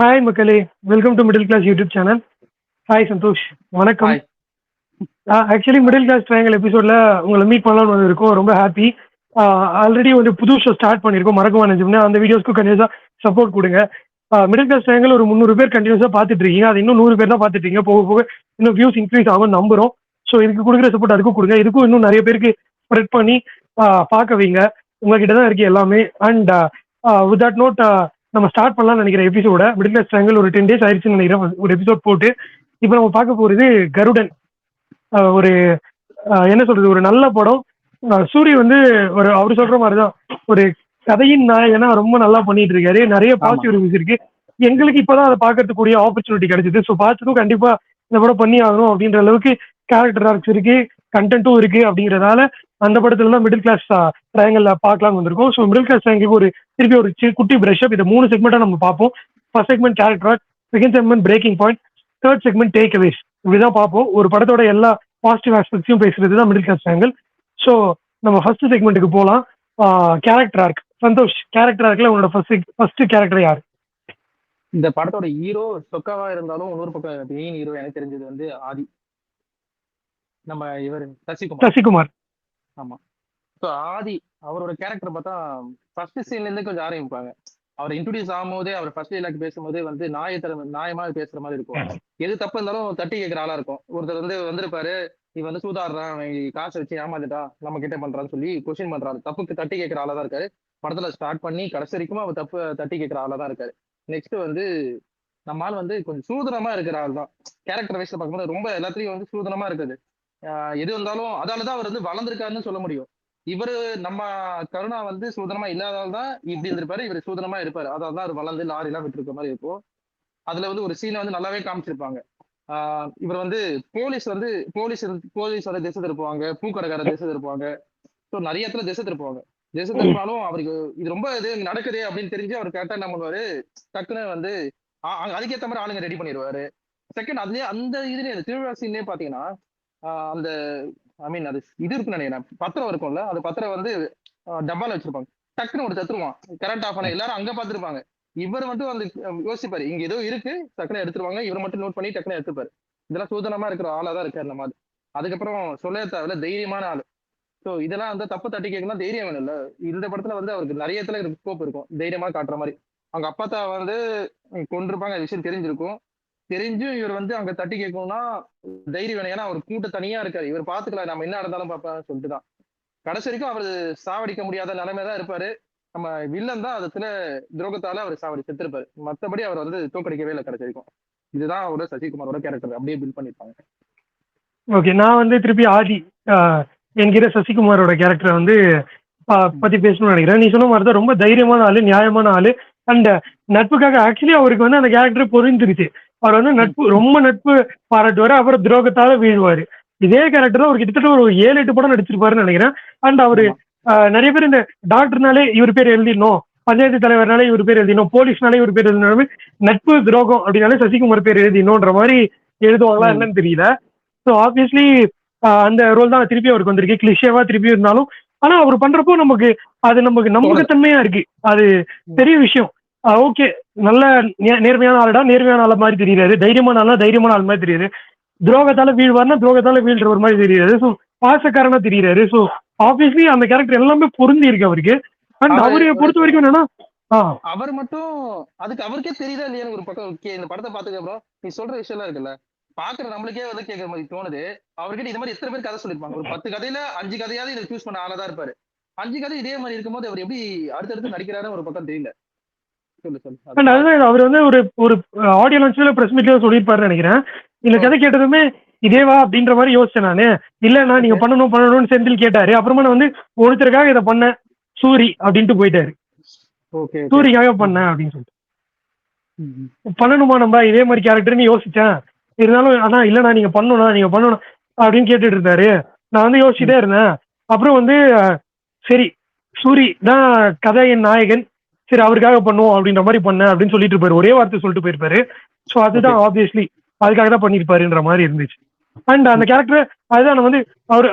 Hi மக்களே, welcome to middle class YouTube channel. Hi Santhosh, வணக்கம். Hi. Actually middle class triangle எபிசோட்ல உங்களை meet பண்ணலாம்னு வந்திருக்கோம். ரொம்ப ஹாப்பி. ஆல்ரெடி ஒரு புது ஷோ ஸ்டார்ட் பண்ணியிருக்கோம், மறக்க நினைச்சோம்னா அந்த வீடியோஸ்க்கு கண்டினியூஸாக சப்போர்ட் கொடுங்க. மிடில் கிளாஸ் ட்ரையாங்கல் ஒரு 300 பேர் கண்டினியூஸாக பார்த்துட்டு இருக்கீங்க. அது இன்னும் 100 பேர் தான் பார்த்துட்டு இருக்கீங்க. போக போக இன்னும் வியூஸ் இன்க்ரீஸ் ஆகும் நம்புறோம். ஸோ இதுக்கு கொடுக்குற சப்போர்ட் அதுக்கும் கொடுங்க. இதுக்கும் இன்னும் நிறைய பேருக்கு ஸ்ப்ரெட் பண்ணி பார்க்க வைங்க. உங்ககிட்ட தான் இருக்கு எல்லாமே. அண்ட் வித் தட் நோட் நம்ம ஸ்டார்ட் பண்ணலாம்னு நினைக்கிற எபிசோட மிடில் கிளாஸ் ட்ரையாங்கல் ஒரு 10 days ஆயிடுச்சுன்னு நினைக்கிறேன் ஒரு எபிசோட் போட்டு. இப்போ நம்ம பார்க்க போறது கருடன். ஒரு என்ன சொல்றது, ஒரு நல்ல படம். சூரிய வந்து ஒரு அவரு சொல்ற மாதிரிதான் ஒரு கதையின் நாயகனா ரொம்ப நல்லா பண்ணிட்டு இருக்காரு. நிறைய பாசிட்டிவ் ரிவ்யூஸ் இருக்கு. எங்களுக்கு இப்பதான் அதை பார்க்கறதுக்கூடிய ஆப்பர்ச்சுனிட்டி கிடைச்சது. ஸோ பார்த்ததும் கண்டிப்பா இந்த படம் பண்ணி ஆகணும் அப்படின்ற அளவுக்கு கேரக்டர் ஆர்க்ஸ் இருக்கு, கண்டென்ட்டும் இருக்கு. அப்படிங்கிறதால அந்த படத்துல தான் மிடில் கிளாஸ் ட்ரையாங்கல்ல பார்க்கலாம் வந்திருக்கோம். ஸோ மிடில் கிளாஸ் ட்ரையாங்கலுக்கு ஒரு திருப்பி ஒரு குட்டி பிரஷ் அப். இதை 3 செக்மெண்டா நம்ம பார்ப்போம். First segment character arc, second segment breaking point, third segment takeaways. இப்படிதான் பார்ப்போம். ஒரு படத்தோட எல்லா பாசிட்டிவ் ஆஸ்பெக்ட்ஸையும் பேசுறது தான் மிடில் கிளாஸ் ட்ரையாங்கல். ஸோ நம்ம ஃபர்ஸ்ட் செக்மெண்ட்டுக்கு போகலாம். Character arc. சந்தோஷ், கேரக்டர் ஆர்க்ல உன்னோட ஃபர்ஸ்ட் கேரக்டர் யாரு? இந்த படத்தோட ஹீரோ சொக்காவா இருந்தாலும் இன்னொரு பக்கம் மெயின் ஹீரோ எனக்கு தெரிஞ்சது வந்து ஆதி. நம்ம இவர் சசிகுமார். ஆமா. ஸோ ஆதி அவரோட கேரக்டர் பார்த்தா ஃபர்ஸ்ட் சீன்ல இருந்து கொஞ்சம் ஆரம்பிப்பாங்க. அவர் இன்ட்ரோடியூஸ் ஆகும்போதே அவர் ஃபர்ஸ்ட் டைலாக் பேசும்போதே வந்து நியாயமா பேசுற மாதிரி இருக்கும். எது தப்பு இருந்தாலும் தட்டி கேட்கிற ஆளா இருக்கும். ஒருத்தர் வந்து வந்திருப்பாரு, நீ வந்து சூதாடுறான், காசை வச்சு ஏமாந்துட்டா, நம்ம கிட்ட பண்றான்னு சொல்லி கொஸ்டின் பண்றாரு. தப்புக்கு தட்டி கேட்கிற ஆளா தான் இருக்காரு. படத்துல ஸ்டார்ட் பண்ணி கடைசி வரைக்கும் அவர் தப்பு தட்டி கேட்கிற ஆளா தான் இருக்காரு. நெக்ஸ்ட் வந்து நம்ம ஆள் வந்து கொஞ்சம் சூதனமா இருக்கிற ஆள் தான். கேரக்டர் வைஸ்ல பார்க்கும்போது ரொம்ப எல்லாத்துலயும் வந்து சூதனமா இருக்குது. எது வந்தாலும் அதாலதான் அவர் வந்து வளர்ந்துருக்காருன்னு சொல்ல முடியும். இவரு நம்ம கருணா வந்து சூதனமா இல்லாதால் தான் இப்படி இருந்திருப்பாரு. இவர் சூதனமா இருப்பாரு. அதால்தான் அவர் வளர்ந்து லாரி எல்லாம் விட்டு இருக்க மாதிரி இருக்கும். அதுல வந்து ஒரு சீனை வந்து நல்லாவே காமிச்சிருப்பாங்க. இவர் வந்து போலீஸ் வந்து திசை திருப்புவாங்க, பூக்கடைக்கார திசை திருப்புவாங்க. ஸோ நிறைய இடத்துல திசை திருப்புவாங்க. திசை திருப்பினாலும் அவருக்கு இது ரொம்ப இது நடக்குது அப்படின்னு தெரிஞ்சு அவர் கரெக்டா என்ன பண்ணுவாரு, டக்குன்னு வந்து அதுக்கேற்ற மாதிரி ஆளுங்க ரெடி பண்ணிடுவாரு. செகண்ட் அதுலயே அந்த இதுலயே அந்த திருவிழா சீன்லயே பாத்தீங்கன்னா அந்த அது இது இருக்குன்னு நினைக்கிறேன், பத்திரம் இருக்கும்ல, அந்த பத்திரம் வந்து டப்பால வச்சிருப்பாங்க. டக்குன்னு ஒரு தத்துருவான், கரண்ட் ஆஃப் பண்ண எல்லாரும் அங்க பாத்துருப்பாங்க. இவர் மட்டும் அந்த யோசிப்பாரு, இங்க ஏதோ இருக்கு, டக்குன்னு எடுத்துருவாங்க. இவர் மட்டும் நோட் பண்ணி டக்குன்னு எடுத்துப்பாரு. இதெல்லாம் சூதனமா இருக்கிற ஆளா தான் இருக்காரு நம்ம. அதுக்கப்புறம் சொல்ல தேவையில்ல, தைரியமான ஆளு. ஸோ இதெல்லாம் வந்து தப்பு தட்டி கேட்கணும், தைரியம் வேணும் இல்ல. இந்த படத்துல வந்து அவருக்கு நிறைய இடத்துல ஸ்கோப் இருக்கும் தைரியமா காட்டுற மாதிரி. அவங்க அப்பாத்தா வந்து கொண்டிருப்பாங்க, விஷயம் தெரிஞ்சிருக்கும். தெரிஞ்சும் இவர் வந்து அங்க தட்டி கேட்கணும்னா தைரியம் வேணும். ஏன்னா அவர் கூட்ட தனியா இருக்காரு. இவர் பாத்துக்கலாம், நம்ம என்ன இருந்தாலும் பார்ப்பேன் சொல்லிட்டு தான். கடைசி வரைக்கும் அவர் சாவடிக்க முடியாத நிலைமை தான் இருப்பாரு. நம்ம வில்லன் தான் அதுல துரோகத்தால அவர் செத்துருப்பாரு. மத்தபடி அவர் வந்து தோக்கடிக்கவே இல்லை கடைசி வரைக்கும். இதுதான் அவரோட சசிகுமாரோட கேரக்டர் அப்படியே பில்ட் பண்ணிருப்பாங்க. ஓகே, நான் வந்து திருப்பி ஆதி என்கிற சசிகுமாரோட கேரக்டரை வந்து பத்தி பேசணும்னு நினைக்கிறேன். நீ சொன்ன மாதிரி தான் ரொம்ப தைரியமான ஆளு, நியாயமான ஆளு. அண்ட் நட்புக்காக ஆக்சுவலி அவருக்கு வந்து அந்த கேரக்டர் பொருந்துருச்சு. அவர் வந்து ரொம்ப நட்பு பாராட்டுவாரு, அப்புறம் துரோகத்தால வீழ்வாரு. இதே கேரக்டர் அவர் கிட்டத்தட்ட ஒரு 7-8 படம் நடிச்சிருப்பாருன்னு நினைக்கிறேன். அண்ட் அவரு நிறைய பேர் இந்த டாக்டர்னாலே இவர் பேர் எழுதிடணும், பஞ்சாயத்து தலைவர்னாலே இவர் பேர் எழுதினோம், போலீஸ்னாலே இவர் பேர் எழுதினாலுமே நட்பு துரோகம் அப்படின்னாலே சசிகுமார் பேர் எழுதினோன்ற மாதிரி எழுதுவாங்களா என்னன்னு தெரியல. ஸோ ஆப்வியஸ்லி அந்த ரோல் தான் திருப்பி அவருக்கு வந்திருக்கு, கிளிஷேவா திருப்பி இருந்தாலும். ஆனா அவர் பண்றப்போ நமக்கு நம்பகத்தன்மையா இருக்கு. அது பெரிய விஷயம். ஓகே, நல்ல நேர்மையான ஆளுடா, நேர்மையான ஆள் மாதிரி தெரியாது. தைரியமான ஆள்னா தைரியமான ஆள் மாதிரி தெரியுது. துரோகத்தால வீழ்வார்னா துரோகத்தால வீழ்ற ஒரு மாதிரி தெரியாது. ஸோ பாசக்காரனா தெரியுறாரு. ஸோ ஆப்வியஸ்லி அந்த கேரக்டர் எல்லாமே பொருந்தி இருக்கு அவருக்கு. அண்ட் அவரை பொறுத்த வரைக்கும் என்னன்னா அவர் மட்டும் அதுக்கு அவருக்கே தெரியுதா இல்லையா ஒரு பக்கம். இந்த படத்தை பார்த்துக்க அப்புறம் நீ சொல்ற விஷயம் எல்லாம் இருக்குல்ல, பாக்குற நம்மளுக்கே வந்து கேட்கற மாதிரி தோணுது. அவர்கிட்ட இது மாதிரி எத்தனை பேர் கதை சொல்லிருப்பாங்க. ஒரு 10 கதையில 5 கதையாவது இதை சூஸ் பண்ண ஆளா தான் இருப்பாரு. 5 கதை இதே மாதிரி இருக்கும்போது அவர் எப்படி அடுத்தடுத்து நடிக்கிறாருன்னு ஒரு பக்கம் தெரியல. அதுதான் அவர் வந்து ஒரு ஆடியோ லான்ச்ல பிரஸ் மீட்ல சொல்லியிருப்பாருன்னு நினைக்கிறேன். இந்த கதை கேட்டதுமே இதேவா அப்படின்ற மாதிரி யோசிச்சேன் நானு. இல்லன்னா நீங்க பண்ணணும்னு செந்தில் கேட்டாரு. அப்புறமா நான் வந்து ஒருத்தருக்காக இதை பண்ண சூரி அப்படின்ட்டு போயிட்டாரு. சூரிக்காக பண்ண அப்படின்னு சொல்லிட்டு பண்ணணுமா நம்ம இதே மாதிரி கேரக்டர்னு யோசிச்சேன். இருந்தாலும் ஆனா இல்லைண்ணா நீங்க பண்ணணும் அப்படின்னு கேட்டுட்டு இருந்தாரு. நான் வந்து யோசிச்சுட்டே இருந்தேன். அப்புறம் வந்து சரி சூரி தான் கதையின் நாயகன், சரி அவருக்காக பண்ணுவோம் அப்படின்ற மாதிரி பண்ண அப்படின்னு சொல்லிட்டு இருப்பாரு. ஒரே வார்த்தை சொல்லிட்டு போயிருப்பாரு. ஸோ அதுதான் ஆப்வியஸ்லி அதுக்காக தான் பண்ணிருப்பாருன்ற மாதிரி இருந்துச்சு. அண்ட் அந்த கேரக்டர் அதுதான் நான் வந்து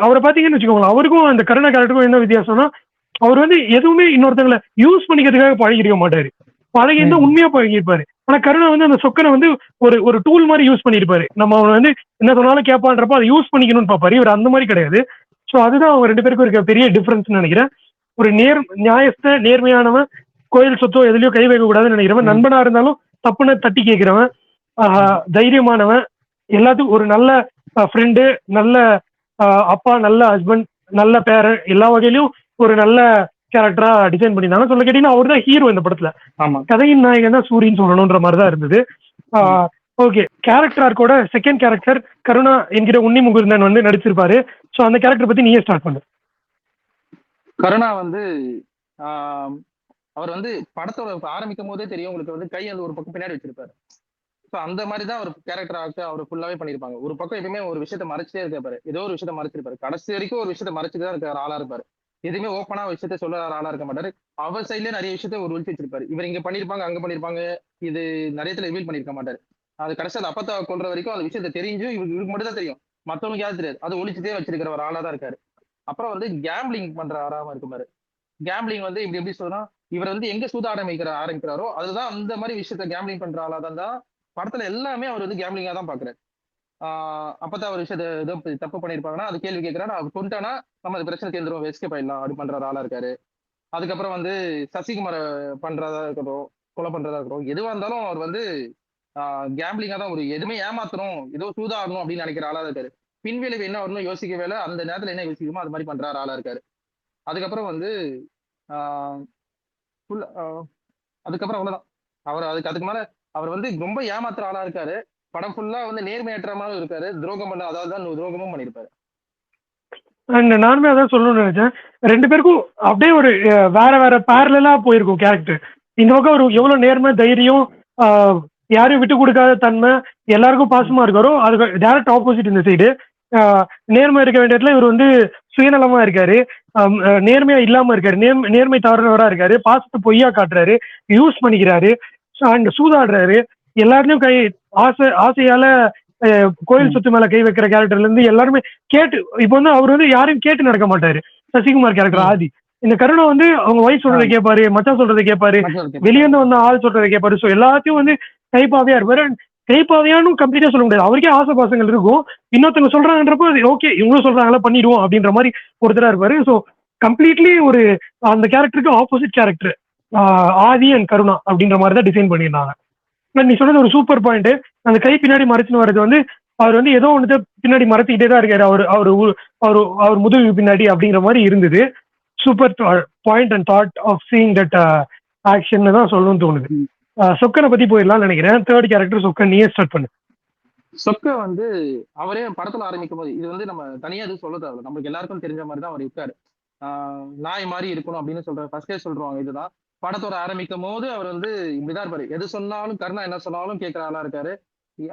அவரை பாத்தீங்கன்னு வச்சுக்கோங்களேன், அவருக்கும் அந்த கருணா கேரக்டருக்கும் என்ன வித்தியாசம்னா, அவர் வந்து எதுவுமே இன்னொருத்தங்களை யூஸ் பண்ணிக்கிறதுக்காக பழகிருக்க மாட்டாரு. பழகி இருந்தா உண்மையா பழகிருப்பாரு. ஆனா கருணா வந்து அந்த சொக்கனை வந்து ஒரு ஒரு டூல் மாதிரி யூஸ் பண்ணிருப்பாரு. நம்ம அவன் வந்து என்ன சொன்னாலும் கேட்பான்றப்ப அதை யூஸ் பண்ணிக்கணும்னு பார்ப்பாரு. இவர் அந்த மாதிரி கிடையாது. ஸோ அதுதான் அவங்க 2 பேருக்கும் இருக்க பெரிய டிஃபரன்ஸ் நினைக்கிறேன். ஒரு நியாயத்தை நேர்மையானவன், கோயில் சொத்தோ எதுலயோ கை வைக்க கூடாதுன்னு நினைக்கிறவன், நண்பனா இருந்தாலும் தப்புன்னு தட்டி கேட்கிறவன், தைரியமானவன், எல்லாத்துக்கும் ஒரு நல்ல ஃப்ரெண்டு, நல்ல அப்பா, நல்ல ஹஸ்பண்ட், நல்ல பேரன், எல்லா வகையிலும் ஒரு நல்ல கேரக்டரா டிசைன் பண்ணியிருந்தாங்க. சொல்ல கேட்டீங்கன்னா அவர் தான் ஹீரோ இந்த படத்துல. கதையின் நாயகன் தான் சூரியன் சொல்லணும்ன்ற மாதிரி தான் இருந்தது. ஓகே, கேரக்டர் ஆர்க்கோட செகண்ட் கேரக்டர் கருணா என்கிற உன்னி முகுந்தன் வந்து நடிச்சிருப்பாரு. ஸோ அந்த கேரக்டர் பத்தி நீயே ஸ்டார்ட் பண்ணு. கருணா வந்து அவர் வந்து படத்தோட ஆரம்பிக்கும் போதே தெரியும் உங்களுக்கு வந்து கை அந்த ஒரு பக்கம் பின்னாடி வச்சிருப்பாரு. ஸோ அந்த மாதிரி தான் அவர் கேரக்டர் ஆக்ட் அவர் ஃபுல்லாவே பண்ணியிருப்பாங்க. ஒரு பக்கம் எப்பயுமே ஒரு விஷயத்த மறைச்சிட்டே இருப்பாரு, ஏதோ ஒரு விஷயத்த மறைச்சிருப்பாரு. கடைசி வரைக்கும் ஒரு விஷயத்த மறைச்சிட்டு தான் இருக்கிற ஆளா இருப்பாரு. எதுவுமே ஓப்பனா விஷயத்த சொல்ல ஆளா இருக்க மாட்டாரு. அவர் சைட்லயே நிறைய விஷயத்த ஒரு ஒழிச்சு வச்சிருப்பாரு. இவர் இங்க பண்ணிருப்பாங்க, அங்க பண்ணிருப்பாங்க, இது நிறையத்துல ரிவீல் பண்ணிருக்க மாட்டாரு. அது கடைசியில் அப்பத்தா கொள்ற வரைக்கும் அந்த விஷயத்த தெரிஞ்சு இவருக்கு மட்டும் தான் தெரியும், மத்தவங்களுக்கு யாரும் தெரியாது. அது ஒழிச்சுட்டே வச்சிருக்கிற ஒரு ஆளா தான் இருக்காரு. அப்புறம் வந்து கேம்பிளிங் பண்ற ஆறாம இருக்குமாரு. கேம்பிளிங் வந்து இப்படி எப்படி சொல்றா, இவர் வந்து எங்க சூத ஆரம்பிக்கிறாரோ அதுதான் அந்த மாதிரி விஷயத்த கேம்பிளிங் பண்ற ஆளா தான் படத்துல எல்லாமே அவர் வந்து கேம்பிளிங்கா தான் பாக்குறாரு. அப்பதான் அவர் விஷயத்த ஏதோ தப்பு பண்ணிருப்பாங்கன்னா அது கேள்வி கேட்கிறாரு. அவர் கொண்டானா நம்ம அது பிரச்சனை தேர்ந்துரும், எஸ்கேப் ஆயிடலாம் அப்படி பண்ற ஆளா இருக்காரு. அதுக்கப்புறம் வந்து சசிகுமார பண்றதா இருக்கட்டும், கொலை பண்றதா இருக்கட்டும், எதுவா இருந்தாலும் அவர் வந்து கேம்பிளிங்கா தான், ஒரு எதுவுமே ஏமாத்தணும், ஏதோ சூதாடணும் அப்படின்னு நினைக்கிற ஆளா இருக்காரு. பின்விளைவு என்ன வரணும் யோசிக்கவே இல்லை, அந்த நேரத்துல என்ன யோசிக்குமோ அது மாதிரி பண்றாரு ஆளா இருக்காரு. அதுக்கப்புறம் வந்து ஆஹ் அதுக்கப்புறம் அவ்வளவுதான். அதுக்கு மேல அவர் வந்து ரொம்ப ஏமாத்துற ஆளா இருக்காரு. படம் ஃபுல்லா வந்து நேர்மையற்ற மாதிரி இருக்காரு. துரோகம் பண்ண அதாவது துரோகமும் பண்ணிருப்பாரு. நானுமே அதான் சொல்லணும்னு நினைச்சேன். 2 பேருக்கும் அப்படியே ஒரு வேற வேற பேரலா போயிருக்கும் கேரக்டர். இந்த பக்கம் ஒரு எவ்வளவு நேர்மை, தைரியம், யாரையும் விட்டு கொடுக்காத தன்மை, எல்லாருக்கும் பாசமா இருக்காரோ அதுக்கு டைரக்ட் ஆப்போசிட் இந்த சைடு. நேர்மை இருக்க வேண்டிய இடத்துல இவர் வந்து சுயநலமா இருக்காரு, நேர்மையா இல்லாம இருக்காரு, நேர்மை தவறுனவரா இருக்காரு, பாசத்தை பொய்யா காட்டுறாரு, யூஸ் பண்ணிக்கிறாரு, அங்க சூதாடுறாரு, எல்லாருலயும் ஆசையால கோயில் சொத்து மேல கை வைக்கிற கேரக்டர்ல இருந்து எல்லாருமே கேட்டு, இப்ப வந்து அவர் வந்து யாரையும் கேட்டு நடக்க மாட்டாரு. சசிகுமார் கேரக்டர் ஆதி. இந்த கருணா வந்து அவங்க ஒய்ஃப் சொல்றதை கேட்பாரு, மச்சான் சொல்றதை கேட்பாரு, வெளியேந்து வந்த ஆள் சொல்றதை கேட்பாரு. ஸோ எல்லாத்தையும் வந்து கைப்பாவையா இருப்பாரு. கைப்பாவையானு கம்ப்ளீட்டா சொல்ல முடியாது, அவருக்கே ஆசை பாசங்கள் இருக்கும். இன்னொருத்தவங்க சொல்றாங்கன்றப்போ ஓகே இவங்களும் சொல்றாங்களா பண்ணிடுவோம் அப்படின்ற மாதிரி ஒருத்தரா இருப்பாரு. ஸோ கம்ப்ளீட்லி ஒரு அந்த கேரக்டருக்கு opposite character Aadhi and Karuna அப்படின்ற மாதிரி தான் டிசைன் பண்ணியிருந்தாங்க. நீ சொன்னது ஒரு சூப்பர் பாயிண்ட். அந்த கை பின்னாடி மறைச்சுன்னு வர்றது வந்து அவர் வந்து ஏதோ ஒன்று பின்னாடி மறைச்சிக்கிட்டே தான் இருக்காரு, அவர் அவர் அவர் அவர் முதுகு பின்னாடி அப்படிங்கிற மாதிரி இருந்தது. Super point and thought of seeing that action தான் சொல்லணும்னு தோணுது. சொக்கனை பத்தி போயிடலாம் நினைக்கிறேன். தேர்ட் கேரக்டர் சொக்கன், நீயே ஸ்டார்ட் பண்ணு. சொக்க வந்து அவரே படத்துல ஆரம்பிக்கும் போது, இது வந்து நம்ம தனியா எதுவும் சொல்ல தேவை, நமக்கு எல்லாருக்கும் தெரிஞ்ச மாதிரி தான் அவர் இருக்காரு. நாய் மாதிரி இருக்கணும் அப்படின்னு ஃபர்ஸ்டே சொல்றாங்க. இதுதான் படத்தோட ஆரம்பிக்கும் போது அவர் வந்து இப்படிதான் இருப்பாரு. எது சொன்னாலும் கருணா என்ன சொன்னாலும் கேட்கிற ஆளா இருக்காரு.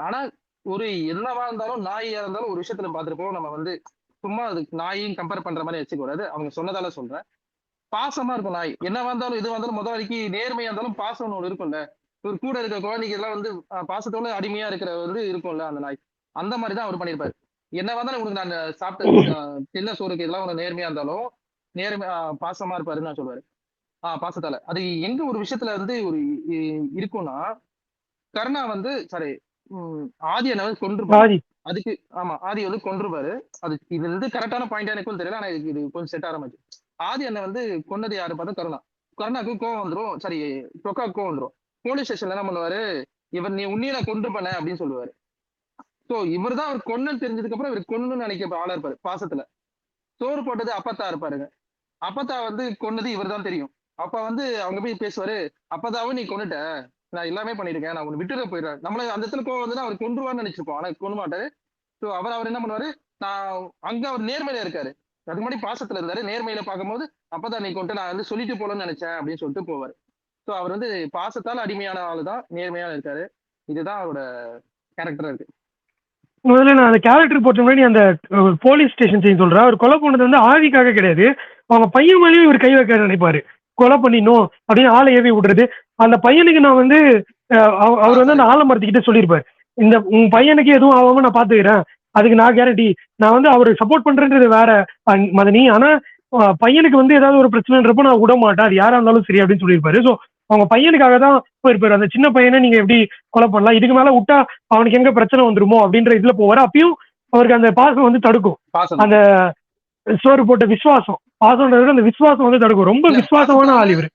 ஆனா ஒரு என்னவா இருந்தாலும் நாயா இருந்தாலும் ஒரு விஷயத்துல பார்த்திருப்போம், நம்ம வந்து சும்மா அது நாயையும் கம்பேர் பண்ற மாதிரி வச்சுக்கூடாது. அவங்க சொன்னதால சொல்றேன். பாசமா இருக்கும் நாய். என்னவா இருந்தாலும் எது வந்தாலும் முதல் வரைக்கும் நேர்மையா இருந்தாலும் பாசம்னு ஒண்ணு இருக்கும்ல. ஒரு கூட இருக்க குழந்தைக்கு எல்லாம் வந்து பாசத்தோட அடிமையா இருக்கிற வந்து இருக்கும்ல அந்த நாய். அந்த மாதிரிதான் அவர் பண்ணிருப்பாரு. என்ன வந்தாலும் உனக்கு நான் சாப்பிட்ட சின்ன சோறுக்கு இதெல்லாம் உனக்கு நேர்மையா இருந்தாலும் நேர்மை பாசமா இருப்பாருன்னு நான் சொல்லுவாரு. பாசத்தால அது எங்க ஒரு விஷயத்துல வந்து ஒரு இருக்கும்னா, கருணா வந்து சாரி ஆதி என்ன வந்து கொன்றுபாரு. அதுக்கு ஆமா ஆதி வந்து கொன்றுபாரு. அது இது வந்து கரெக்டான பாயிண்ட் எனக்கும் தெரியல, ஆனா இது கொஞ்சம் செட் ஆரம்பிச்சு. ஆதி என்ன வந்து கொன்னது யாரு பார்த்தா கருணா. கருணாக்கு கோவம் வந்துரும், சாரி சொக்காக்கு கோவம் வந்துரும். போலீஸ் ஸ்டேஷன்ல என்ன பண்ணுவாரு, இவர் நீ உன்னைய நான் கொன்று பண்ண அப்படின்னு சொல்லுவாரு. சோ இவர் தான் அவர் கொன்னு தெரிஞ்சதுக்கு அப்புறம் இவர் கொன்னு நினைக்க ஆளா இருப்பாரு. பாசத்துல சோறு போட்டது அப்பத்தா இருப்பாருங்க. அப்பத்தா வந்து கொன்னது இவர் தான் தெரியும். அப்ப வந்து அவங்க போய் பேசுவாரு, அப்பதாவும் நீ கொன்னுட்ட, நான் எல்லாமே பண்ணிருக்கேன், நான் உன்னை விட்டுட போயிடுறேன். நம்மள அந்த இடத்துல கோவம் வந்து அவர் கொன்றுவான்னு நினைச்சிருப்போம், ஆனா கொண்டு மாட்டாரு. சோ அவர் என்ன பண்ணுவாரு, நான் அங்க அவர் நேர்மையில இருக்காரு. அதுக்கு முன்னாடி பாசத்துல இருந்தாரு, நேர்மையில பார்க்கும்போது அப்பதான் நீ கொண்டு நான் வந்து சொல்லிட்டு போலன்னு நினைச்சேன் அப்படின்னு சொல்லிட்டு போவாரு. சோ அவர் வந்து பாசத்தால அடிமையான ஆளுதான், நேர்மையான இருக்காரு. இதுதான் அவரோட கேரக்டரா இருக்கு. முதல்ல நான் அந்த கேரக்டர் போட்ட முன்னாடி அந்த போலீஸ் ஸ்டேஷன் சீன் சொல்றேன். அவர் கொலை பண்ணது வந்து ஆதிக்காக கிடையாது, அவங்க பையன் மேலேயும் இவர் கை வைக்க நினைப்பாரு. கொலை பண்ணிடணும் அப்படின்னு ஆளை ஏவி விடுறது. அந்த பையனுக்கு நான் வந்து அவர் வந்து அந்த ஆலமரத்துக்கிட்ட சொல்லியிருப்பாரு, இந்த உன் பையனுக்கு எதுவும் ஆகாம நான் பாத்துக்கிறேன், அதுக்கு நான் கேரண்டி, நான் வந்து அவருக்கு சப்போர்ட் பண்றேன்றது வேற மதனி, ஆனா பையனுக்கு வந்து ஏதாவது ஒரு பிரச்சனைன்றப்ப நான் விட மாட்டேன், அது யாரா இருந்தாலும் சரி அப்படின்னு சொல்லியிருப்பாரு. ஸோ அவங்க பையனுக்காக தான் போயிருப்பாரு. அந்த சின்ன பையனை நீங்க எப்படி கொலை பண்ணலாம், இதுக்கு மேல விட்டா அவனுக்கு எங்க பிரச்சனை வந்துருமோ அப்படின்ற இதுல போவாரு. அப்பயும் அவருக்கு அந்த பாசம் வந்து தடுக்கும். பாசம் அந்த சோறு போட்ட விசுவாசம், பாசம்ன்றத விட அந்த விசுவாசம் வந்து தடுக்கும். ரொம்ப இல்ல விசுவாசமான பாசத்தால ஆள் இவரு.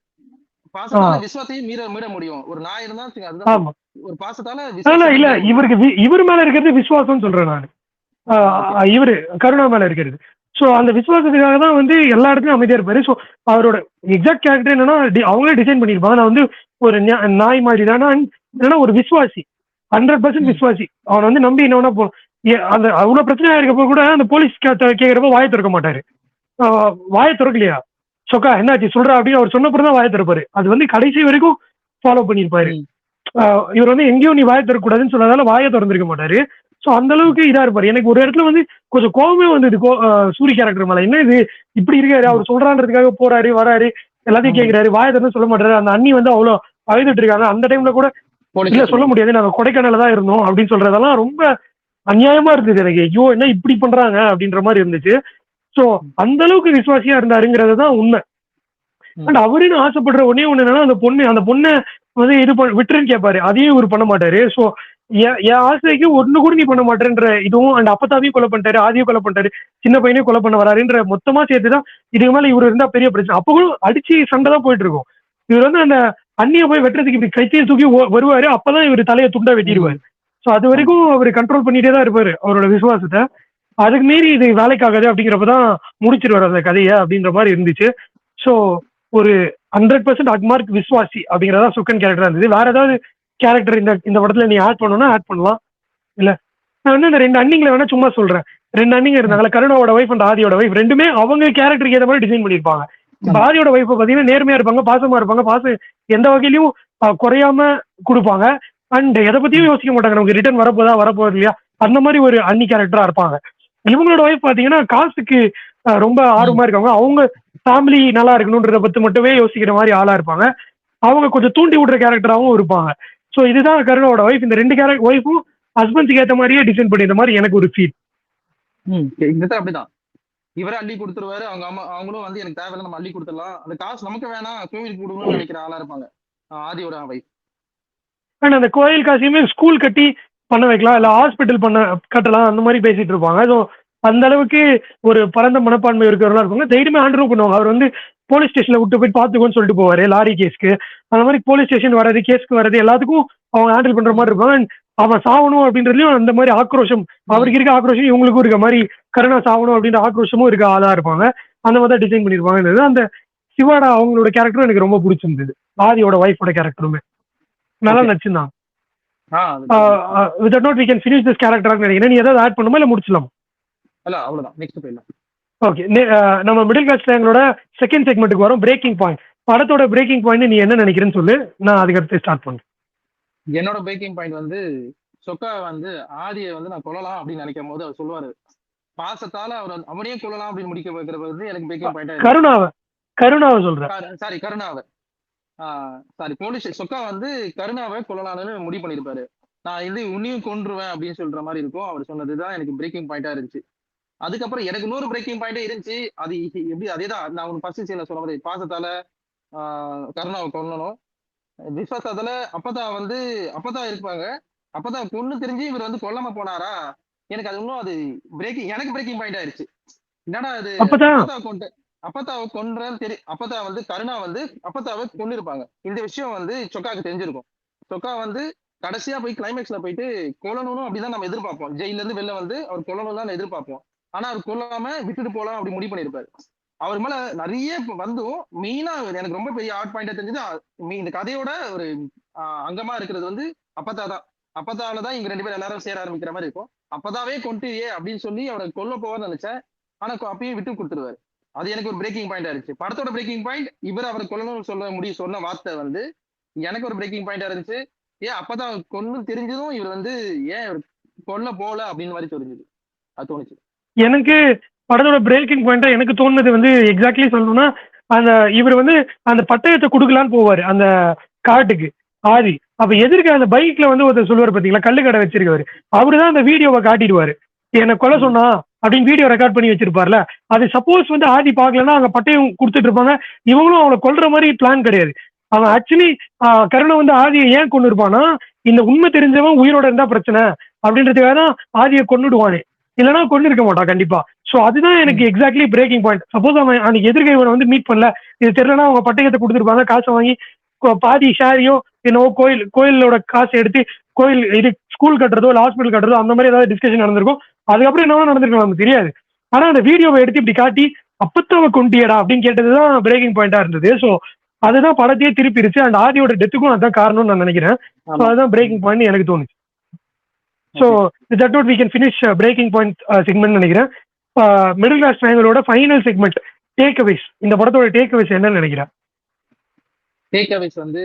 பாசத்தால விஸ்வாசத்தையும் மீற மீற முடியும். ஒரு நாய் இருந்தா அதுதான் ஆமா. ஒரு பாசத்தால இல்ல விசுவாசத்தை மீற இவருக்கு இவர் மேல இருக்கிறது விசுவாசம் சொல்றேன் நான். ஓகே. இவரு கருணா மேல இருக்கிறது. சோ அந்த விசுவாசத்துக்காக தான் வந்து எல்லா இடத்துலயும் அமைதியா இருப்பாரு. சோ அவரோட எக்ஸாக்ட் கேரக்டர் என்னன்னா அவங்களே டிசைன் பண்ணிருப்பாங்க. நான் வந்து ஒரு நாய் மாதிரி தானே, என்னன்னா ஒரு விசுவாசி, 100% விசுவாசி. அவனை வந்து நம்பி என்ன போ அந்த அவ்வளவு பிரச்சனையா இருக்கப்போ கூட அந்த போலீஸ் கேட்கறப்ப வாயை திறக்க மாட்டாரு. வாயை திறக்கலையா சொக்கா என்னாச்சு சொல்றா அப்படின்னு அவர் சொன்னப்பறம் தான் வாயை திறப்பாரு. அது வந்து கடைசி வரைக்கும் ஃபாலோ பண்ணிருப்பாரு. இவர் வந்து எங்கேயும் நீ வாயை திறக்கூடாதுன்னு சொன்னதால வாயை திறந்திருக்க மாட்டாரு. சோ அந்த அளவுக்கு இதா இருப்பாரு. எனக்கு ஒரு இடத்துல வந்து கொஞ்சம் கோபமே வந்தது சூரி கேரக்டர் மேல. என்ன இது இப்படி இருக்காரு, அவர் சொல்றான்றதுக்காக போறாரு வராரு, எல்லாத்தையும் கேட்கிறாரு, வாயை திறந்து சொல்ல மாட்டாரு. அந்த அண்ணி வந்து அவ்வளவு அழுதுட்டு இருக்காங்க. அந்த டைம்ல கூட இல்ல சொல்ல முடியாது, நாங்க கொடைக்கானல தான் இருந்தோம் அப்படின்னு சொல்றதெல்லாம் ரொம்ப அநியாயமா இருந்தது எனக்கு. ஐயோ என்ன இப்படி பண்றாங்க அப்படின்ற மாதிரி இருந்துச்சு. சோ அந்த அளவுக்கு விசுவாசியா இருந்தாருங்கிறது தான் உண்மை. அண்ட் அவருன்னு ஆசைப்படுற ஒன்னே ஒண்ணு என்னன்னா அந்த பொண்ணை வந்து இது விட்டுருன்னு கேட்பாரு. அதையும் இவர் பண்ண மாட்டாரு. சோ என் ஆசைக்கு ஒண்ணு கூட நீ பண்ண மாட்டேன்ற இதுவும் அண்ட் அப்பத்தாவையும் கொலை பண்ணிட்டாரு, ஆதியும் கொலை பண்ணிட்டாரு, சின்ன பையனையும் கொலை பண்ண வராருன்ற மொத்தமா சேர்த்துதான் இதுக்கு மேல இவர் இருந்தா பெரிய பிரச்சனை. அப்ப கூட அடிச்சு சண்டை தான் போயிட்டு இருக்கும். இவர் வந்து அந்த அண்ணியை போய் வெட்டுறதுக்கு இப்படி கைத்தையை தூக்கி வருவாரு. அப்பதான் இவர் தலையை துண்டா வெட்டிடுவாரு. சோ அது வரைக்கும் அவர் கண்ட்ரோல் பண்ணிட்டே தான் இருப்பாரு அவரோட விசுவாசத்தை. அதுக்கு மீறி இது வேலைக்காகாது அப்படிங்கிறப்பதான் முடிச்சிருவாரு அந்த கதையை அப்படின்ற மாதிரி இருந்துச்சு. சோ ஒரு 100% அக்மார்க் விசுவாசி அப்படிங்கறதா சுக்கன் கேரக்டரா இருந்தது. வேற ஏதாவது கேரக்டர் இந்த படத்துல நீ ஆட் பண்ணணும்னா ஆட் பண்ணலாம். இல்ல நான் வந்து அந்த 2 அண்ணிங்களை வேணா சும்மா சொல்றேன். 2 அண்ணிங்க இருந்தாங்களா, கருணாவோட வைஃப் அண்ட் ஆதியோட வைஃப், ரெண்டுமே அவங்க கேரக்டருக்கு ஏற்ற மாதிரி டிசைன் பண்ணிருப்பாங்க. இப்ப ஆதியோட வைஃப் பாத்தீங்கன்னா நேர்மையா இருப்பாங்க, பாசமா இருப்பாங்க, பாசம் எந்த வகையிலயும் குறையாம கொடுப்பாங்க. அண்ட் எதை பத்தியும் யோசிக்க மாட்டாங்க, நமக்கு ரிட்டர்ன் வரப்போகுது இல்லையா, அந்த மாதிரி ஒரு அன்னி கேரக்டரா இருப்பாங்க. இவங்களோட வைஃப் பாத்தீங்கன்னா காசுக்கு ரொம்ப ஆர்வமா இருக்காங்க. அவங்க ஃபேமிலி நல்லா இருக்கணும்ன்றத பத்தி மட்டுமே யோசிக்கிற மாதிரி ஆளா இருப்பாங்க. அவங்க கொஞ்சம் தூண்டி விடுற கேரக்டராகவும் இருப்பாங்க. சோ இதுதான் கருணாவோட வைஃப். இந்த 2 வைஃபும் ஹஸ்பண்ட்ஸுக்கு ஏற்ற மாதிரியே டிசைன் பண்ணிருந்த மாதிரி எனக்கு ஒரு ஃபீல். இதுதான் அப்படிதான். இவரே அள்ளி கொடுத்துருவாரு. அவங்க அவங்களும் வந்து எனக்கு தேவையில்லை, நம்ம அள்ளி கொடுத்துடலாம், அந்த காசு நமக்கு வேணாம், கோவிலுக்கு கொடுக்கணும்னு நினைக்கிற ஆளா இருப்பாங்க ஆதியோட வைஃப். அண்ட் அந்த கோயில் காசையுமே ஸ்கூல் கட்டி பண்ண வைக்கலாம், இல்ல ஹாஸ்பிட்டல் கட்டலாம், அந்த மாதிரி பேசிட்டு இருப்பாங்க. ஸோ அந்த அளவுக்கு ஒரு பரந்த மனப்பான்மை இருக்கிறவங்களா இருப்பாங்க. தைரியமா ஹேண்டில் பண்ணுவாங்க. அவர் வந்து போலீஸ் ஸ்டேஷன்ல விட்டு போய் பார்த்துக்கோன்னு சொல்லிட்டு போவாரு லாரி கேஸ்க்கு. அந்த மாதிரி போலீஸ் ஸ்டேஷன் வர்றது, கேஸ்க்கு வர்றது எல்லாத்துக்கும் அவங்க ஹேண்டில் பண்ற மாதிரி இருப்பாங்க. அவன் சாவணும் அப்படின்றதுலயும் அந்த மாதிரி ஆக்ரோஷம், அவருக்கு இருக்க ஆக்ரோஷம் இவங்களுக்கும் இருக்க மாதிரி, கருணா சாவணும் அப்படின்ற ஆக்ரோஷமும் இருக்க ஆளா இருப்பாங்க. அந்த மாதிரி தான் டிசைன் பண்ணிருப்பாங்க. அந்த சிவாடா அவங்களோட கேரக்டரும் எனக்கு ரொம்ப பிடிச்சிருந்தது. ஆதியோட ஒய்ஃபோட கேரக்டருமே நல்லா நச்சுதான். With note we can finish this character நினைக்கிறேன். நீ ஏதாவது ஆட் பண்ணுமா இல்ல முடிச்சலாமா? இல்ல அவ்வளவுதான், நெக்ஸ்ட் போயிடலாம். ஓகே, நம்ம மிடில் கிளாஸ் ட்ரையாங்கிளோட செகண்ட் செக்மெண்ட்டுக்கு வரோம். Braking point. படத்தோட பிரேக்கிங் பாயிண்ட் நீ என்ன நினைக்கிறேன்னு சொல்லு, நான் அதுக்கடுத்து ஸ்டார்ட் பண்றேன். என்னோட பிரேக்கிங் பாயிண்ட் வந்து சொக்கா வந்து ஆதியை வந்து நான் கொல்லலாம் அப்படின்னு நினைக்கும் போது அவர் சொல்லுவாரு, பாசத்தால அவர் அவனையே கொல்லலாம் அப்படின்னு முடிக்க வைக்கிறது வந்து எனக்கு பிரேக்கிங் பாயிண்ட். கருணாவை சொல்றேன், சாரி கருணாவை, சாரி போலீஸ் சொக்கா வந்து கருணாவை கொல்லலாம்னு முடிவு பண்ணிருப்பாரு. நான் இது உன்னையும் கொன்றுவேன் அப்படின்னு சொல்ற மாதிரி இருக்கும். அவர் சொன்னதுதான் எனக்கு பிரேக்கிங் பாயிண்டா இருந்துச்சு. அதுக்கப்புறம் எனக்கு இன்னொரு பிரேக்கிங் பாயிண்டே இருந்துச்சு. அது எப்படி அதேதான் நான் ஒன்று ஃபர்ஸ்ட் சீன்ல சொன்ன மாதிரி, பாசத்தால கருணாவை கொல்லணும், விஸ்வாசத்துல அப்பதா இருப்பாங்க, அப்பதா கொன்னு தெரிஞ்சு இவர் வந்து கொல்லாம போனாரா. எனக்கு அது இன்னும் அது எனக்கு பிரேக்கிங் பாயிண்ட் ஆயிருச்சு. என்னடா அது, அப்பதாவை கொன்றது தெரியும். அப்பதா வந்து கருணா வந்து அப்பதாவை கொண்டு இருப்பாங்க. இந்த விஷயம் வந்து சொக்காக்கு தெரிஞ்சிருக்கும். சொக்கா வந்து கடைசியா போய் கிளைமேக்ஸ்ல போயிட்டு கொல்லணும் அப்படிதான் நம்ம எதிர்பார்ப்போம். ஜெயில இருந்து வெளில வந்து அவர் கொல்லணும் தான் எதிர்பார்ப்போம். ஆனா அவர் கொல்லாம விட்டுட்டு போலாம் அப்படி முடிவு பண்ணிருப்பாரு. அவர் மேல நிறைய வந்தும் மெயினா எனக்கு ரொம்ப பெரிய ஆர்ட் பாயிண்டா தெரிஞ்சது இந்த கதையோட ஒரு அங்கமா இருக்கிறது வந்து அப்பதாதான். அப்பதாவிலதான் இவங்க 2 பேரும் எல்லாரும் சேர ஆரம்பிக்கிற மாதிரி இருக்கும். அப்பதாவே கொண்டு அப்படின்னு சொல்லி அவரை கொல்ல போவார்னு நினைச்சேன். ஆனா அப்பயும் விட்டு கொடுத்துருவாரு. அது எனக்கு ஒரு பிரேக்கிங் பாயிண்டா இருந்துச்சு. படத்தோட பிரேக்கிங் பாயிண்ட் இவர் அவரை கொல்லணும்னு சொன்ன வார்த்தை வந்து எனக்கு ஒரு பிரேக்கிங் பாயிண்டா இருந்துச்சு. அப்பதான் கொன்னு தெரிஞ்சதும் இவர் வந்து ஏன் கொல்ல போல அப்படின்னு மாதிரி தெரிஞ்சது, அது தோணுச்சு எனக்கு. படத்தோட பிரேக்கிங் பாயிண்டா எனக்கு தோணுது வந்து எக்ஸாக்ட்லி சொல்லணும்னா, அந்த இவர் வந்து அந்த பட்டயத்தை கொடுக்கலான்னு போவாரு அந்த காட்டுக்கு ஆதி. அப்ப எதிர்க்க அந்த பைக்ல வந்து ஒருத்தர் சொல்லுவார் பாத்தீங்களா, கல்லு கடை வச்சிருக்காரு, அவருதான் அந்த வீடியோவை காட்டிடுவாரு. என்ன கொலை சொன்னா அப்படின்னு வீடியோ ரெக்கார்ட் பண்ணி வச்சிருப்பார்ல. அது சப்போஸ் வந்து ஆதி பாக்கலன்னா அங்க பட்டயம் கொடுத்துட்டு இருப்பாங்க. இவங்களும் அவங்களை கொல்ற மாதிரி பிளான் கிடையாது. அவன் ஆக்சுவலி கருணை வந்து ஆதியை ஏன் கொண்டு இருப்பானா, இந்த உண்மை தெரிஞ்சவன் உயிரோட இருந்தா பிரச்சனை அப்படின்றதுக்காக தான் ஆதியை கொன்னுடுவானே, இல்லைன்னா கொண்டு இருக்க மாட்டான் கண்டிப்பா. சோ அதுதான் எனக்கு எக்ஸாக்ட்லி பிரேக்கிங் பாயிண்ட். சப்போஸ் அவன் அன்னைக்கு எதிர்கைவனை வந்து மீட் பண்ணல, இது தெரியலன்னா அவங்க பட்டயத்தை கொடுத்துருப்பாங்க, காசை வாங்கி பாதி ஷேரியோ என்னவோ கோயிலோட காசு எடுத்து கோயில் இது ஸ்கூல் கட்டுறதோ இல்லை ஹாஸ்பிட்டல் கட்டுறதோ அந்த மாதிரி ஏதாவது டிஸ்கஷன் நடந்திருக்கும். அதுக்கப்புறம் என்னவோ நடந்திருக்கும் நமக்கு தெரியாது. ஆனா அந்த வீடியோவை எடுத்து இப்படி காட்டி அப்பத்தவ கொண்டியடா அப்படின்னு கேட்டதுதான் பிரேக்கிங் பாயிண்டா இருந்தது. ஸோ அதுதான் படத்தையே திருப்பிடுச்சு. அண்ட் ஆதியோட டெத்துக்கும் அதுதான் காரணம்னு நான் நினைக்கிறேன். ஸோ அதுதான் பிரேக்கிங் பாயிண்ட் எனக்கு தோணுச்சு. So that note we can finish breaking point segment நினைக்கிறேன். மிடில் கிளாஸ் ட்ரையாங்கிளோட ஃபைனல் செக்மெண்ட் டேக் அவேஸ். இந்த படத்தோட டேக் அவேஸ் என்னன்னு நினைக்கிறேன்? டேக் அவேஸ் வந்து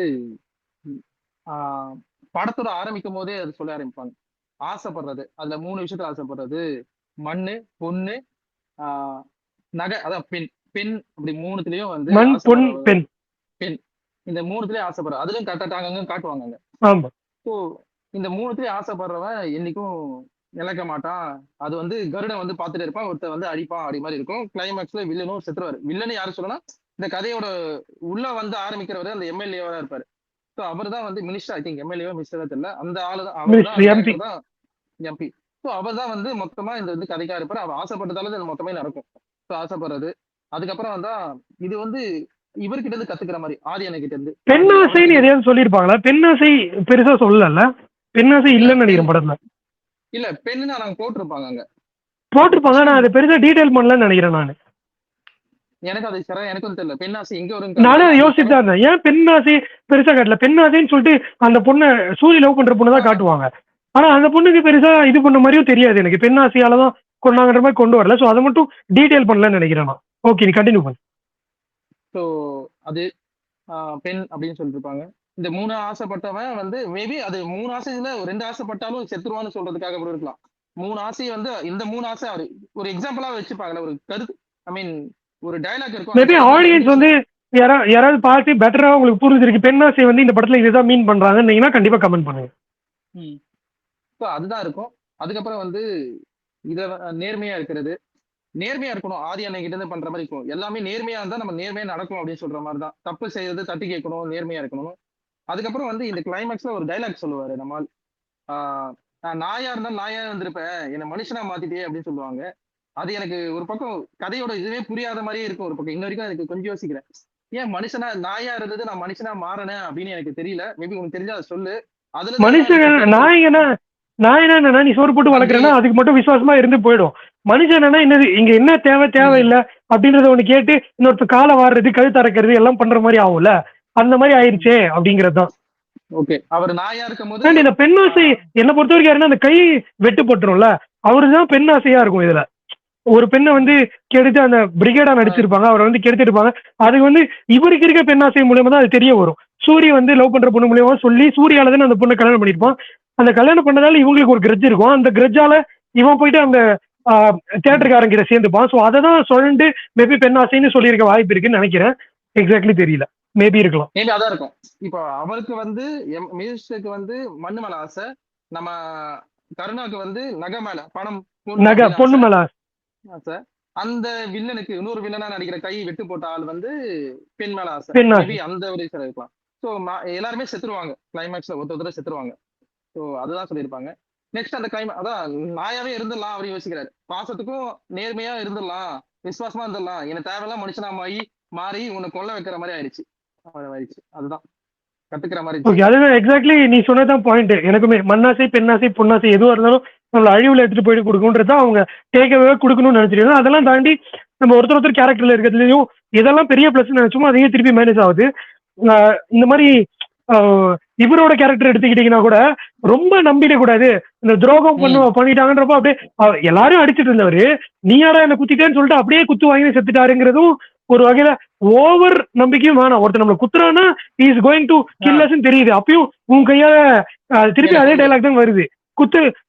படத்தோட ஆரம்பிக்கும் போதே அது சொல்ல ஆரம்பிப்பாங்க. ஆசைப்படுறது, அதுல 3 விஷயத்துல ஆசைப்படுறது: மண்ணு, பொண்ணு, நகை, அதான் பெண். பெண் அப்படி 3த்துலயும் வந்து மண், பொன், பெண். பெண் இந்த 3த்துலயும் ஆசைப்படுற, அதுலயும் கரெக்டாங்க காட்டுவாங்க. ஆமா. ஸோ இந்த 3த்துலயும் ஆசைப்படுறவன் என்னைக்கும் நிலைக்க மாட்டான். அது வந்து கருடன் வந்து பார்த்துட்டு இருப்பான், ஒருத்தர் வந்து அடிப்பான் அப்படி மாதிரி இருக்கும். கிளைமேக்ஸ்ல வில்லனும் செத்துருவாரு. வில்லனு யாரு சொல்லனா, இந்த கதையோட உள்ள வந்து ஆரம்பிக்கிறவரு அந்த எம்எல்ஏவா இருப்பாரு. ஸோ அவர் தான் வந்து மினிஸ்டர், ஐ திங்க் எம்எல்ஏவா மினிஸ்டரா தெரியல, அந்த ஆளு தான், அவர் தான் எம்பி. ஸோ அவர் தான் வந்து மொத்தமா இந்த வந்து கதைக்கா இருப்பாரு. அவர் ஆசைப்பட்டதால இது மொத்தமே நடக்கும். ஸோ ஆசைப்படுறது, அதுக்கப்புறம் வந்தா இது வந்து இவர்கிட்ட இருந்து கத்துக்கிற மாதிரி ஆரியனை கிட்ட இருந்து. பெண்ணாசைன்னு எதையாவது சொல்லியிருப்பாங்களா? பெண்ணாசை பெருசா சொல்லல. பெண்ணாசை இல்லைன்னு நினைக்கிறேன் படத்துல. இல்ல, பெண்ணு நாங்க போட்டிருப்பாங்க, அங்க போட்டிருப்பாங்க. நான் அதை பெருசா டீடைல் பண்ணலன்னு நினைக்கிறேன். நான் எனக்கு அது சரி எனக்கும் தெரியல பெண்ணாசை எங்க வரும். நானே அதை யோசிச்சுட்டு தான் இருந்தேன், ஏன் பெண்ணாசை பெருசா காட்டல. பெண்ணாசைன்னு சொல்லிட்டு அந்த பொண்ணை சூரிய லவ் பண்ற பொண்ணு தான் காட்டுவாங்க. ஆனா அந்த பொண்ணுக்கு பெருசா இது பண்ண மாதிரியும் தெரியாது எனக்கு. பெண்ணாசையாலதான் கொண்டாங்கன்ற மாதிரி கொண்டு வரல. ஸோ அதை மட்டும் டீடைல் பண்ணலன்னு நினைக்கிறேன் நான். ஓகே, நீ கண்டினியூ பண்ணு. ஸோ அது பெண் அப்படின்னு சொல்லிட்டு இருப்பாங்க. இந்த 3 ஆசைப்பட்டவன் வந்து மேபி அது 3 ஆசையில 2 ஆசைப்பட்டாலும் செத்துருவான்னு சொல்றதுக்காக கூட இருக்கலாம். 3 ஆசை வந்து இந்த 3 ஆசை ஒரு எக்ஸாம்பிளா வச்சுப்பாங்கல்ல, ஒரு கருத்து, ஐ மீன் ஒரு டயலாக் இருக்கும். மேபி ஆடியன்ஸ் வந்து யாராவது பார்த்து பெட்டரா உங்களுக்கு புரிஞ்சிருக்கு பெண்ணாசை வந்து இந்த படத்துல இதுதான் மீன் பண்றாங்கன்னு கண்டிப்பா கமெண்ட் பண்ணுங்க. ஸோ அதுதான் இருக்கும். அதுக்கப்புறம் வந்து இத நேர்மையா இருக்கிறது, நேர்மையா இருக்கணும். ஆதி அண்ணன் கிட்ட இருந்து பண்ற மாதிரி இருக்கும். எல்லாமே நேர்மையா இருந்தா நம்ம நேர்மையா நடக்கும் அப்படின்னு சொல்ற மாதிரி தான். தப்பு செய்யறது தட்டி கேட்கணும், நேர்மையா இருக்கணும். அதுக்கப்புறம் வந்து இந்த கிளைமேக்ஸ்ல ஒரு டைலாக் சொல்லுவாரு நம்மால், நான் நாயா இருந்தாலும் நாயா இருந்திருப்பேன், என்னை மனுஷனா மாத்திட்டே அப்படின்னு சொல்லுவாங்க. அது எனக்கு ஒரு பக்கம் கதையோட இதுவே புரியாத மாதிரியே இருக்கும். ஒரு பக்கம் இன்ன வரைக்கும் எனக்கு கொஞ்சம் யோசிக்கிறேன், ஏன் மனுஷனா நாயா இருந்தது நான் மனுஷனா மாறினேன் அப்படின்னு எனக்கு தெரியல. மேபி உனக்கு தெரிஞ்சா அதை சொல்லு. அதுல மனுஷன் நான் என்ன நீ சோறு போட்டு வளர்க்குறேன்னா அதுக்கு மட்டும் விசுவாசமா இருந்து போயிடும். மனுஷன் என்னது இங்க என்ன தேவை இல்லை அப்படின்றத ஒண்ணு கேட்டு இன்னொருத்த காலை வாடுறது, கழுத்து அறக்கிறது எல்லாம் பண்ற மாதிரி ஆகும்ல, அந்த மாதிரி ஆயிடுச்சே அப்படிங்கறதுதான். ஓகே, அவர் நாயா இருக்கும் போது இந்த பெண்ணாசை என்னை பொறுத்த வரைக்கும் யாருன்னா அந்த கை வெட்டுப்பட்டுரும்ல, அவருதான் பெண்ணாசையா இருக்கும். இதுல ஒரு பெண்ணை வந்து கெடுத்து அந்த பிரிகேடா நடிச்சிருப்பாங்க, அவரை வந்து கெடுத்துட்டு இருப்பாங்க. அதுக்கு வந்து இவருக்கு இருக்க பெண்ணாசை மூலியமா தான் அது தெரிய வரும். சூரிய வந்து லவ் பண்ற பொண்ணு மூலியமா சொல்லி சூர்யாலதான் அந்த பொண்ணை கல்யாணம் பண்ணிருப்பான். அந்த கல்யாணம் பண்ணதால இவங்களுக்கு ஒரு கிரட்ஜ் இருக்கும். அந்த கிரட்ஜால இவன் போயிட்டு அந்த தியேட்டருக்காரங்கிட்ட சேர்ந்துப்பான். ஸோ அதை தான் சொல்லிட்டு மேபி பெண்ணாசைன்னு சொல்லியிருக்க வாய்ப்பு இருக்குன்னு நினைக்கிறேன். எக்ஸாக்ட்லி தெரியல, மேபி இருக்கலாம். மேபி அதான் இருக்கும். இப்போ அவருக்கு வந்து மியூசிக்கு வந்து மண்ணு மேல ஆசை, நம்ம கருணாக்கு வந்து நகை மேல பணம், நகை பொண்ணு மேல ஆசை. அந்த வில்லனுக்கு இன்னொரு வில்லனா நடிக்கிற கை வெட்டு போட்ட ஆள் வந்து பெண் மேல ஆசை. அந்த ஒரு ரீசன் இருக்கலாம். ஸோ எல்லாருமே செத்துருவாங்க கிளைமேக்ஸ்ல, ஒருத்தர் செத்துருவாங்க. ஸோ அதுதான் சொல்லியிருப்பாங்க. நெக்ஸ்ட் அந்த அதான் நாயாவே இருந்துடலாம் அப்படின்னு யோசிக்கிறாரு. பாசத்துக்கும் நேர்மையா இருந்துடலாம், விசுவாசமா இருந்துடலாம், எனக்கு தேவையெல்லாம் மனுஷனா மாறி உன்னை கொல்ல வைக்கிற மாதிரி ஆயிடுச்சு. அதுதான் கத்துக்கிற மாதிரி. அதுதான் எக்ஸாக்ட்லி நீ சொன்னதான் பாயிண்ட். எனக்குமே மண்ணாசை, பெண்ணாசை, பொன்னாசை எதுவா இருந்தாலும் நம்மள அழிவுல எடுத்துட்டு போயிட்டு கொடுக்கணுன்றதான் அவங்க டேக்கவே கொடுக்கணும்னு நினைச்சிருக்கோம். அதெல்லாம் தாண்டி நம்ம ஒருத்தர் கேரக்டர்ல இருக்கிறதுலையும் இதெல்லாம் பெரிய பிளஸ் நினைச்சோமோ அதையே திருப்பி மேனேஜ் ஆகுது. இந்த மாதிரி இவரோட கேரக்டர் எடுத்துக்கிட்டீங்கன்னா கூட ரொம்ப நம்பிட கூடாது. இந்த துரோகம் பண்ணிட்டாங்கன்றப்போ அப்படியே எல்லாரும் அடிச்சுட்டு இருந்தவரு நீ யாரா என்ன குத்திட்டேன்னு சொல்லிட்டு அப்படியே குத்து வாங்கி செத்துட்டாருங்கிறதும் ஒரு வகையில ஓவர் நம்பிக்கையும் வேணாம். ஒருத்தர் நம்மள குத்துறான்னா இஸ் கோயிங் டு கில்லஸ்ன்னு தெரியுது. அப்பயும் உன் கையால திருப்பி அதே டைலாக் தான் வருது,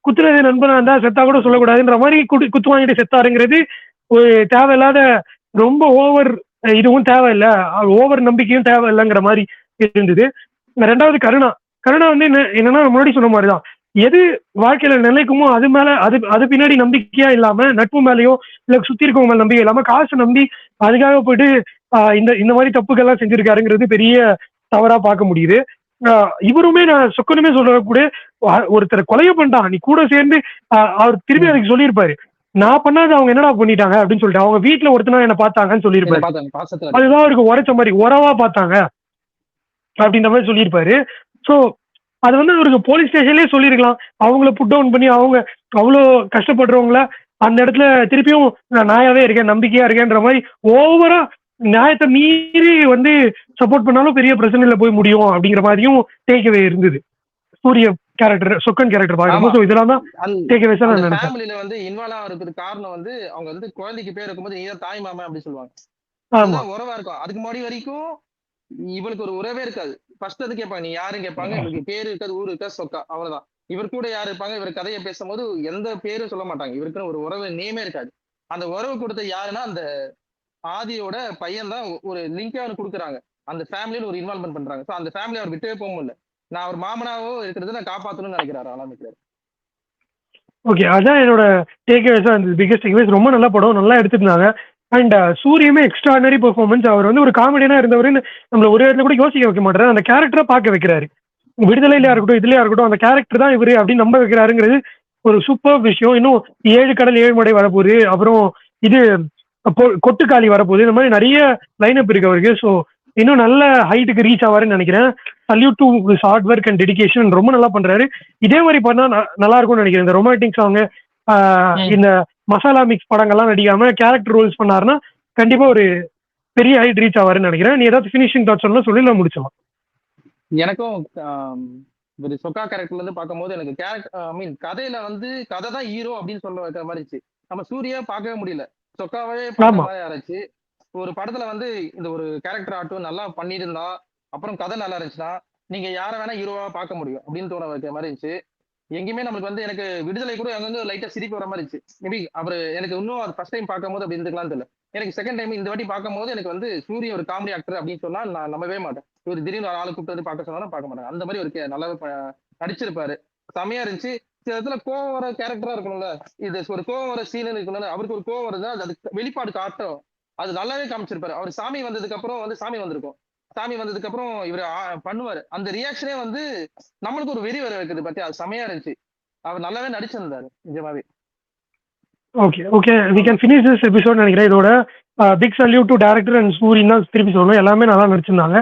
குத்துறது நண்பனா இருந்தா செத்தா கூட சொல்லக்கூடாதுன்ற மாதிரி குத்து வாங்கிட்டு செத்தாருங்கிறது ஒரு தேவையில்லாத, ரொம்ப ஓவர் இதுவும் தேவையில்லை, ஓவர் நம்பிக்கையும் தேவையில்லைங்கிற மாதிரி இருந்தது. ரெண்டாவது கருணா வந்து என்னன்னா முன்னாடி சொன்ன மாதிரிதான், எது வாழ்க்கையில நிலைக்குமோ அது மேல அது பின்னாடி நம்பிக்கையா இல்லாம, நட்பு மேலேயோ இல்ல சுத்தி இருக்கவங்க மேல நம்பிக்கை இல்லாம காசு நம்பி அதுக்காக போயிட்டு இந்த மாதிரி தப்புக்கெல்லாம் செஞ்சிருக்காருங்கிறது பெரிய தவறா பார்க்க முடியுது. இவருமே நான் சொக்கனுமே சொல்ற கூட ஒருத்தர் கொலைய பண்ணிட்டான் நீ கூட சேர்ந்து அவர் திரும்பி அதுக்கு சொல்லியிருப்பாரு. நான் பண்ணாது அவங்க என்னடா பண்ணிட்டாங்க அப்படின்னு சொல்லிட்டு அவங்க வீட்டுல ஒருத்தனா என்ன பார்த்தாங்கன்னு சொல்லியிருப்பாரு. அதுதான் அவருக்கு உரைச்ச மாதிரி உறவா பார்த்தாங்க அப்படின்ற மாதிரி சொல்லியிருப்பாரு. ஸோ அது வந்து அவருக்கு போலீஸ் ஸ்டேஷன்லயே சொல்லியிருக்கலாம். அவங்கள புட் டவுன் பண்ணி அவங்க அவ்வளோ கஷ்டப்படுறவங்கள அந்த இடத்துல திருப்பியும் நான் நாயாவே இருக்கேன் நம்பிக்கையா இருக்கேன்ற மாதிரி ஓவரா நியாயத்தை மீறி வந்து சப்போர்ட் பண்ணாலும் பெரிய பிரச்சனையில போய் முடியும் அப்படிங்கிற மாதிரியும் டேக்அவே இருந்தது சூரிய கேரக்டர் சொக்கன் கேரக்டர் பாக்குறப்போ. ஸோ இதெல்லாம் தான் டேக்அவேஸ் நான் நினைச்சேன். ஃபேமிலில வந்து இன்வால்வ் ஆகிறதுக்கு காரணம் வந்து அவங்க வந்து குழந்தைக்கு பேர் இருக்கும்போது நீதான் தாய் மாமா அப்படி சொல்லுவாங்க. ஆமா உறவா இருக்கும். அதுக்கு முன்னாடி வரைக்கும் இவளுக்கு ஒரு உறவே இருக்காது. ஃபர்ஸ்ட் வந்து கேட்பாங்க நீ யாரும் கேட்பாங்க. இவருக்கு பேரு இருக்காது ஊரு இருக்காது சொக்கா அவ்வளவுதான். இவர் கூட யாரு இருப்பாங்க. இவர் கதையை பேசும்போது எந்த பேரும் சொல்ல மாட்டாங்க. இவருக்குன்னு ஒரு உறவு நேமே இருக்காது. அந்த உறவு கொடுத்த யாருன்னா அந்த ஆதியோட பையன் தான் ஒரு லிங்க் அவனுக்கு கொடுக்குறாங்க. அந்த ஃபேமிலியில ஒரு இன்வால்வ்மெண்ட் பண்றாங்க. ஸோ அந்த ஃபேமிலி அவர் விட்டவே போக முடியல. நான் அவர் மாமனாவோ இருக்கிறது நான் காப்பாற்றணும்னு நினைக்கிறாரு ஆரம்பிக்கிறாரு. ஓகே அதான் என்னோட டேக்அவேஸா இருந்தது. பிகெஸ்ட் டேக்அவேஸ் ரொம்ப நல்ல படம் நல்லா எடுத்துருந்தாங்க. அண்ட் சூரியமே எக்ஸ்ட்ராடனரி பெர்ஃபார்மன்ஸ். அவர் வந்து ஒரு காமெடியனா இருந்தவருன்னு நம்மள ஒரு இடத்துல கூட யோசிக்க வைக்க மாட்டாரு. அந்த கேரக்டரை பார்க்க வைக்கிறாரு. விடுதலையிலயா இருக்கட்டும் இதுலயா இருக்கட்டும் அந்த கேரக்டர் தான் இவரு அப்படின்னு நம்ப வைக்கிறாருங்கிறது ஒரு சூப்பர் விஷயம். இன்னும் 7 கடல் 7 மடை வரப்போகுது. அப்புறம் இது கொட்டுக்காளி வரப்போகுது. இந்த மாதிரி நிறைய லைனப் இருக்கு அவருக்கு. ஸோ இன்னும் நல்ல ஹைட்டுக்கு ரீச் ஆவாருன்னு நினைக்கிறேன். Salute to hard work and dedication. ரொம்ப நல்லா பண்றாரு. இதே மாதிரி பண்ணா நல்லா இருக்கும்னு நினைக்கிறேன். இந்த ரொமான்டிக் சாங் இந்த மசாலா மிக்ஸ் படங்கள்லாம் நடிக்காம கேரக்டர் ரோல்ஸ் பண்ணாருன்னா கண்டிப்பா ஒரு பெரிய ஹைட் ரீச் ஆவாருன்னு நினைக்கிறேன். நீ ஏதாவது ஃபினிஷிங் தாட்ஸ் சொல்லலாம் சொல்லி நான் முடிச்சோம். எனக்கும் ஒரு சொக்கா கேரக்டர்ல இருந்து பார்க்கும்போது எனக்கு கதையில வந்து கதை தான் ஹீரோ அப்படின்னு சொல்ல வைக்கிற மாதிரி இருந்துச்சு. நம்ம சூர்யா பார்க்கவே முடியல. சொக்காவே பார்க்க மாதிரி ஆரம்பிச்சு ஒரு படத்துல வந்து இந்த ஒரு கேரக்டர் ஆட்டும் நல்லா பண்ணிருந்தா அப்புறம் கதை நல்லா இருந்துச்சுன்னா நீங்க யார வேணா ஹீரோவா பார்க்க முடியும் அப்படின்னு தோண வைக்கிற மாதிரி இருந்துச்சு. எங்கேயுமே நம்மளுக்கு வந்து எனக்கு விடுதலை கூட அங்க வந்து லைட்டா சிரிப்பு வர மாதிரி இருந்துச்சு. மேபி அவர் எனக்கு இன்னும் அது ஃபர்ஸ்ட் டைம் பார்க்கும் போது அப்படி இருந்துக்கலாம் தெரியல. எனக்கு செகண்ட் டைம் இந்த வாட்டி பார்க்கும் போது எனக்கு வந்து சூரிய ஒரு காமெடி ஆக்டர் அப்படின்னு சொன்னா நான் நம்பவே மாட்டேன். ஒரு திடீர்னு ஒரு ஆளை கூப்பிட்டு வந்து பார்க்க சொன்னாலும் பார்க்க மாட்டேன். அந்த மாதிரி ஒரு நல்லாவே நடிச்சிருப்பாரு. செமையா இருந்துச்சு. சில இடத்துல கோவம் வர கேரக்டரா இருக்கணும்ல. இது ஒரு கோவம் வர சீன் இருக்கணும்ல. அவருக்கு ஒரு கோவம் வருது அது வெளிப்பாடு காட்டும். அது நல்லாவே காமிச்சிருப்பாரு. அவர் சாமி வந்ததுக்கு அப்புறம் வந்து சாமி வந்திருக்கும். சாமி வந்ததுக்கு அப்புறம் இவர் பண்ணுவாரு. அந்த ரியாக்ஷனே வந்து நம்மளுக்கு ஒரு வெறி வர வைக்குது பத்தி அது செமையா இருந்துச்சு. அவர் நல்லாவே நடிச்சிருந்தாரு நிஜமாவே. Okay okay we can finish this episode நினைக்கிறேன். இதோட big salute to director and சூரியன் தான் திருப்பி சொல்லணும். எல்லாமே நல்லா நடிச்சிருந்தாங்க.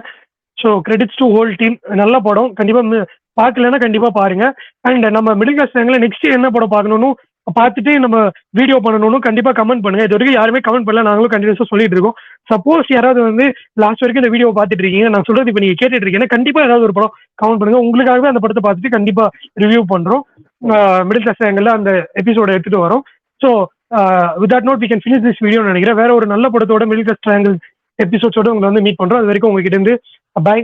So credits to whole team. நல்ல படம். கண்டிப்பா பார்க்கலன்னா கண்டிப்பா பாருங்க. அண்ட் நம்ம மிடில் கிளாஸ் ஃபேமிலில நெக்ஸ்ட் என்ன படம் பார்க்கணும்னு பார்த்துட்டு நம்ம வீடியோ பண்ணணும்னு கண்டிப்பா கமெண்ட் பண்ணுங்க. இது வரைக்கும் யாருமே கமெண்ட் பண்ணல. நாங்களும் கண்டினியூஸா சொல்லிட்டு இருக்கோம். சப்போஸ் யாராவது வந்து லாஸ்ட் வரைக்கும் இந்த வீடியோ பார்த்துட்டு இருக்கீங்க நான் சொல்றது இப்போ நீங்க கேட்டுட்டு இருக்கீங்கன்னா கண்டிப்பா ஏதாவது ஒரு படம் கமெண்ட் பண்ணுங்க. உங்களுக்காகவே அந்த படத்தை பார்த்துட்டு கண்டிப்பா ரிவ்யூ பண்றோம். மிடில் கிளாஸ் ஃபேமிலில அந்த எபிசோட எடுத்துட்டு வரோம். So with that note we can finish this video நினைக்கிறேன். வேற ஒரு நல்ல படத்தோட மிடில் கிளாஸ் ட்ரையாங்கிள் எபிசோட்ஸோட உங்களை வந்து மீட் பண்றோம். அது வரைக்கும் உங்ககிட்ட இருந்து பை.